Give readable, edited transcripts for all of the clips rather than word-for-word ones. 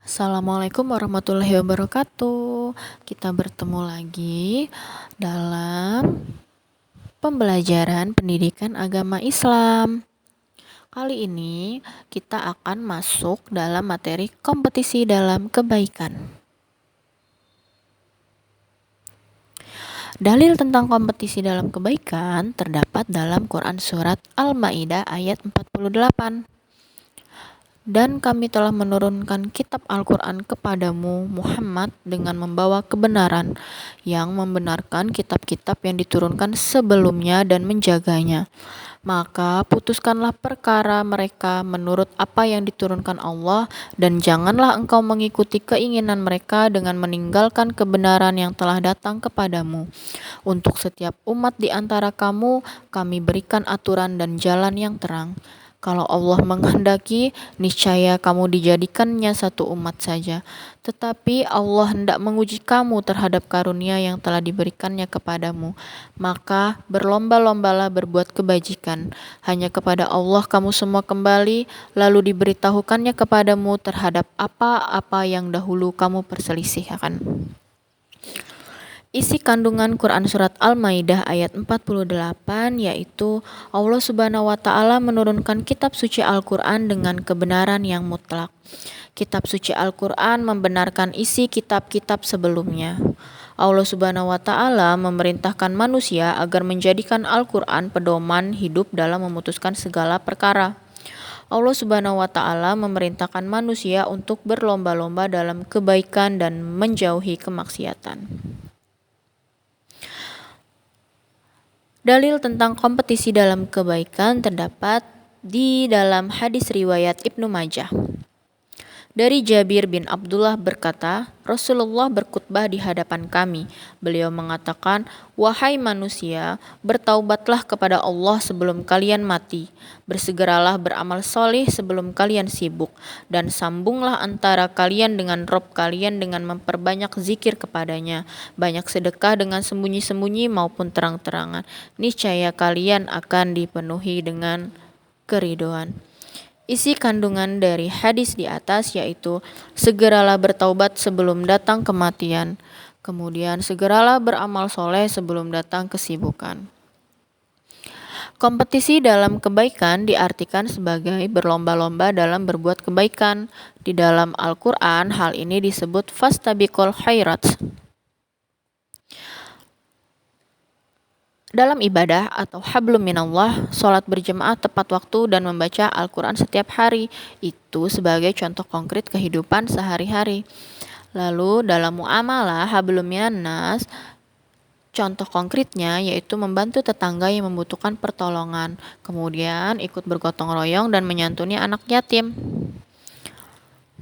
Assalamualaikum warahmatullahi wabarakatuh. Kita bertemu lagi dalam pembelajaran pendidikan agama Islam. Kali ini kita akan masuk dalam materi kompetisi dalam kebaikan. Dalil tentang kompetisi dalam kebaikan terdapat dalam Quran Surat Al-Ma'idah ayat 48. Dan kami telah menurunkan kitab Al-Quran kepadamu Muhammad dengan membawa kebenaran yang membenarkan kitab-kitab yang diturunkan sebelumnya dan menjaganya. Maka putuskanlah perkara mereka menurut apa yang diturunkan Allah, dan janganlah engkau mengikuti keinginan mereka dengan meninggalkan kebenaran yang telah datang kepadamu. Untuk setiap umat di antara kamu, kami berikan aturan dan jalan yang terang. Kalau Allah menghendaki, niscaya kamu dijadikannya satu umat saja. Tetapi Allah hendak menguji kamu terhadap karunia yang telah diberikannya kepadamu. Maka berlomba-lombalah berbuat kebajikan. Hanya kepada Allah kamu semua kembali, lalu diberitahukannya kepadamu terhadap apa-apa yang dahulu kamu perselisihkan. Isi kandungan Quran Surat Al-Ma'idah ayat 48 yaitu Allah Subhanahu wa Ta'ala menurunkan kitab suci Al-Quran dengan kebenaran yang mutlak. Kitab suci Al-Quran membenarkan isi kitab-kitab sebelumnya. Allah Subhanahu wa Ta'ala memerintahkan manusia agar menjadikan Al-Quran pedoman hidup dalam memutuskan segala perkara. Allah Subhanahu wa Ta'ala memerintahkan manusia untuk berlomba-lomba dalam kebaikan dan menjauhi kemaksiatan. Dalil tentang kompetisi dalam kebaikan terdapat di dalam hadis riwayat Ibnu Majah. Dari Jabir bin Abdullah berkata, Rasulullah berkhutbah di hadapan kami. Beliau mengatakan, "Wahai manusia, bertaubatlah kepada Allah sebelum kalian mati. Bersegeralah beramal soleh sebelum kalian sibuk. Dan sambunglah antara kalian dengan Rob kalian dengan memperbanyak zikir kepadanya. Banyak sedekah dengan sembunyi-sembunyi maupun terang-terangan. Niscaya kalian akan dipenuhi dengan keridhaan." Isi kandungan dari hadis di atas yaitu segeralah bertaubat sebelum datang kematian. Kemudian segeralah beramal soleh sebelum datang kesibukan. Kompetisi dalam kebaikan diartikan sebagai berlomba-lomba dalam berbuat kebaikan. Di dalam Al-Quran hal ini disebut fastabiqul khairat. Dalam ibadah atau hablum minallah, sholat berjemaah tepat waktu dan membaca Al-Quran setiap hari, itu sebagai contoh konkret kehidupan sehari-hari. Lalu dalam muamalah hablum minannas, contoh konkretnya yaitu membantu tetangga yang membutuhkan pertolongan, kemudian ikut bergotong royong dan menyantuni anak yatim.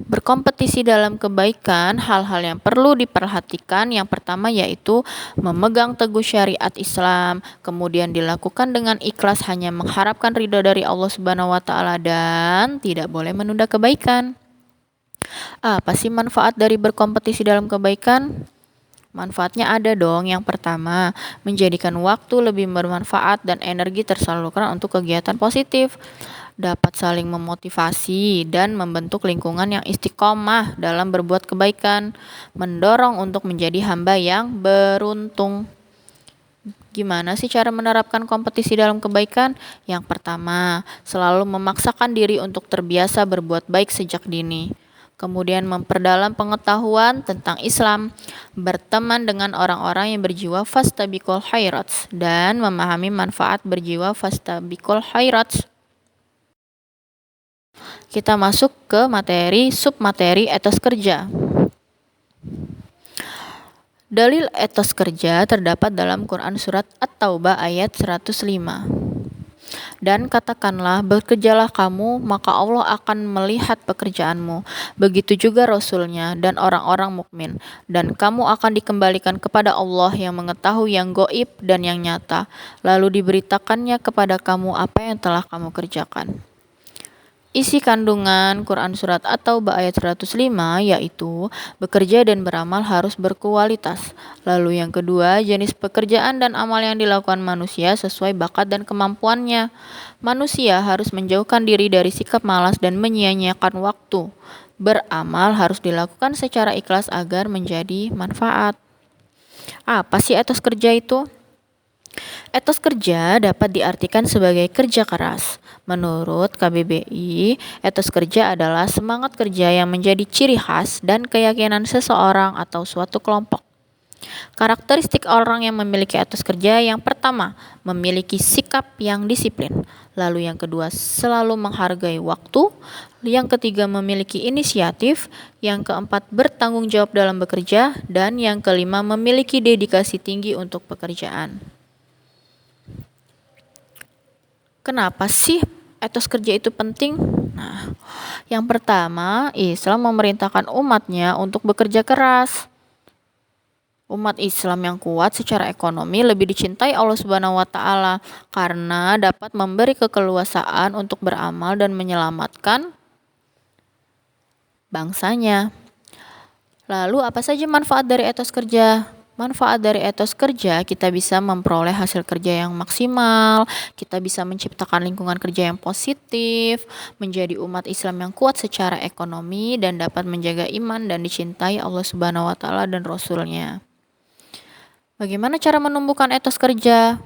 Berkompetisi dalam kebaikan, hal-hal yang perlu diperhatikan yang pertama yaitu memegang teguh syariat Islam, kemudian dilakukan dengan ikhlas hanya mengharapkan ridho dari Allah Subhanahu wa Ta'ala, dan tidak boleh menunda kebaikan. Apa sih manfaat dari berkompetisi dalam kebaikan? Manfaatnya ada dong. Yang pertama, menjadikan waktu lebih bermanfaat dan energi tersalurkan untuk kegiatan positif. Dapat saling memotivasi dan membentuk lingkungan yang istiqomah dalam berbuat kebaikan, mendorong untuk menjadi hamba yang beruntung. Gimana sih cara menerapkan kompetisi dalam kebaikan? Yang pertama, selalu memaksakan diri untuk terbiasa berbuat baik sejak dini. Kemudian memperdalam pengetahuan tentang Islam, berteman dengan orang-orang yang berjiwa fastabiqul khairats, dan memahami manfaat berjiwa fastabiqul khairats. Kita masuk ke materi submateri etos kerja. Dalil etos kerja terdapat dalam Quran Surat At-Taubah ayat 105. Dan katakanlah, bekerjalah kamu, maka Allah akan melihat pekerjaanmu. Begitu juga Rasulnya dan orang-orang mukmin. Dan kamu akan dikembalikan kepada Allah yang mengetahui yang gaib dan yang nyata. Lalu diberitakannya kepada kamu apa yang telah kamu kerjakan. Isi kandungan Quran Surat At-Taubah ayat 105 yaitu bekerja dan beramal harus berkualitas. Lalu yang kedua, jenis pekerjaan dan amal yang dilakukan manusia sesuai bakat dan kemampuannya. Manusia harus menjauhkan diri dari sikap malas dan menyia-nyiakan waktu. Beramal harus dilakukan secara ikhlas agar menjadi manfaat. Apa sih etos kerja itu? Etos kerja dapat diartikan sebagai kerja keras. Menurut KBBI, etos kerja adalah semangat kerja yang menjadi ciri khas dan keyakinan seseorang atau suatu kelompok. Karakteristik orang yang memiliki etos kerja: yang pertama, memiliki sikap yang disiplin. Lalu yang kedua, selalu menghargai waktu. Yang ketiga, memiliki inisiatif. Yang keempat, bertanggung jawab dalam bekerja. Dan yang kelima, memiliki dedikasi tinggi untuk pekerjaan. Kenapa sih etos kerja itu penting? Nah, yang pertama, Islam memerintahkan umatnya untuk bekerja keras. Umat Islam yang kuat secara ekonomi lebih dicintai Allah Subhanahu wa taala karena dapat memberi keleluasaan untuk beramal dan menyelamatkan bangsanya. Lalu apa saja manfaat dari etos kerja? Manfaat dari etos kerja, kita bisa memperoleh hasil kerja yang maksimal, kita bisa menciptakan lingkungan kerja yang positif, menjadi umat Islam yang kuat secara ekonomi, dan dapat menjaga iman dan dicintai Allah Subhanahu wa taala dan Rasul-Nya. Bagaimana cara menumbuhkan etos kerja?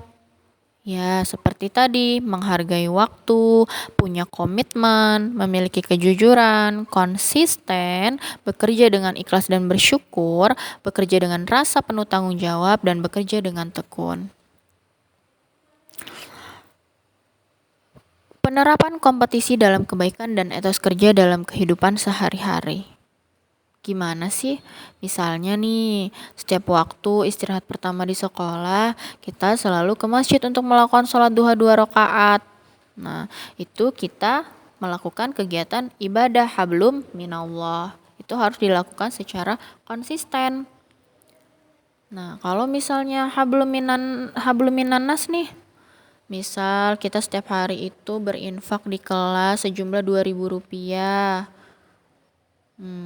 Ya, seperti tadi, menghargai waktu, punya komitmen, memiliki kejujuran, konsisten, bekerja dengan ikhlas dan bersyukur, bekerja dengan rasa penuh tanggung jawab, dan bekerja dengan tekun. Penerapan kompetisi dalam kebaikan dan etos kerja dalam kehidupan sehari-hari. Gimana sih? Misalnya nih, setiap waktu istirahat pertama di sekolah, kita selalu ke masjid untuk melakukan sholat duha 2 rakaat. Nah, itu kita melakukan kegiatan ibadah hablum minallah. Itu harus dilakukan secara konsisten. Nah, kalau misalnya hablum minannas nih, misal kita setiap hari itu berinfak di kelas sejumlah Rp2.000.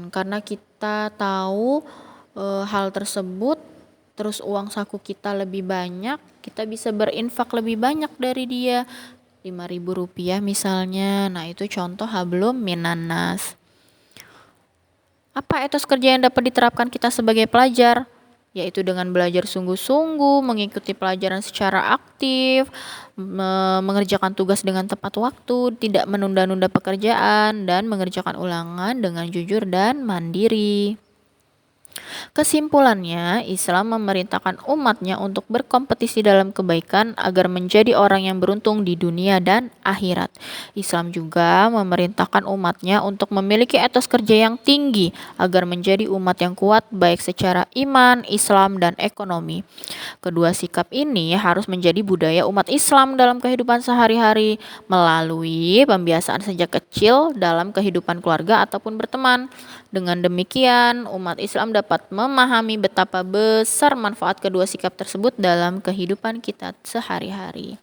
Karena kita tahu hal tersebut, terus uang saku kita lebih banyak, kita bisa berinfak lebih banyak dari dia, Rp5.000 misalnya. Nah, itu contoh hablum minannas. Apa etos kerja yang dapat diterapkan kita sebagai pelajar? Yaitu dengan belajar sungguh-sungguh, mengikuti pelajaran secara aktif, mengerjakan tugas dengan tepat waktu, tidak menunda-nunda pekerjaan, dan mengerjakan ulangan dengan jujur dan mandiri. Kesimpulannya, Islam memerintahkan umatnya untuk berkompetisi dalam kebaikan agar menjadi orang yang beruntung di dunia dan akhirat. Islam juga memerintahkan umatnya untuk memiliki etos kerja yang tinggi agar menjadi umat yang kuat baik secara iman, Islam, dan ekonomi. Kedua sikap ini harus menjadi budaya umat Islam dalam kehidupan sehari-hari melalui pembiasaan sejak kecil dalam kehidupan keluarga ataupun berteman. Dengan demikian, umat Islam dapat memahami betapa besar manfaat kedua sikap tersebut dalam kehidupan kita sehari-hari.